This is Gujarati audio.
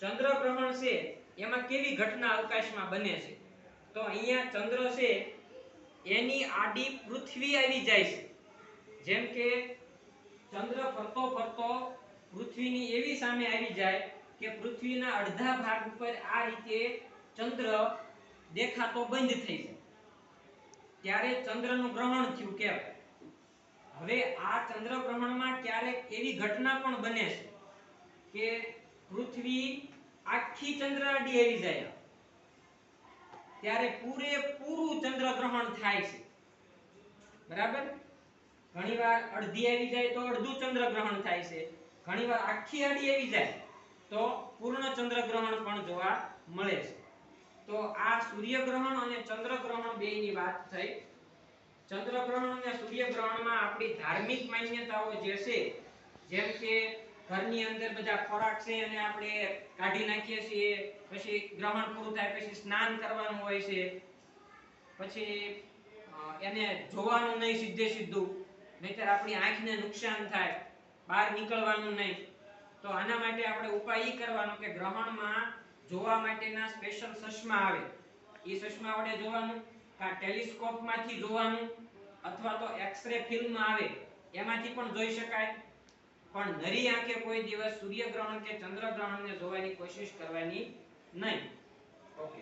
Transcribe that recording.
ચંદ્રગ્રહણ છે એમાં કેવી ઘટના અવકાશમાં બને છે? તો અહીંયા ચંદ્ર છે એની આડી પૃથ્વી આવી જાય છે. જેમ કે ચંદ્ર ફરતો ફરતો પૃથ્વીની એવી સામે આવી જાય કે પૃથ્વીના અડધા ભાગ ઉપર આ રીતે ચંદ્ર દેખાતો બંધ થઈ જાય, ત્યારે ચંદ્રનું ગ્રહણ થયું કહેવાય. હવે આ ચંદ્રગ્રહણમાં ક્યારેક એવી ઘટના પણ બને છે કે પૃથ્વી આખી ચંદ્ર આડી આવી જાય, ત્યારે પૂરેપૂરું ચંદ્રગ્રહણ થાય છે. બરાબર? ઘણીવાર અડધી આવી જાય તો અડધું ચંદ્રગ્રહણ થાય છે, ઘણીવાર આખી આડી આવી જાય તો પૂર્ણ ચંદ્રગ્રહણ પણ જોવા મળે છે. તો આ સૂર્યગ્રહણ અને ચંદ્રગ્રહણ બેયની વાત થઈ. ચંદ્રગ્રહણ અને સૂર્યગ્રહણમાં આપણી ધાર્મિક માન્યતાઓ જે છે, જેમ કે ઘરની અંદર બધા ખોરાક છે અને આપણે કાઢી નાખીએ છીએ, પછી ગ્રહણ પૂરું થાય પછી સ્નાન કરવાનું હોય છે, પછી એને જોવાનું નહીં સીધે સીધું, નહીતર આપણી આંખને નુકસાન થાય, બહાર નીકળવાનું નહીં. તો આના માટે આપણે ઉપાય ઈ કરવાનો કે ગ્રહણમાં જોવા માટેના સ્પેશિયલ ચશ્મા આવે, એ ચશ્મા વડે જોવાનું, કા ટેલિસ્કોપમાંથી જોવાનું, અથવા તો એક્સ-રે ફિલ્મ આવે એમાંથી પણ જોઈ શકાય. પણ નરી આંખે કોઈ દિવસ સૂર્યગ્રહણ કે ચંદ્રગ્રહણને જોવાની કોશિશ કરવાની નહીં. ઓકે.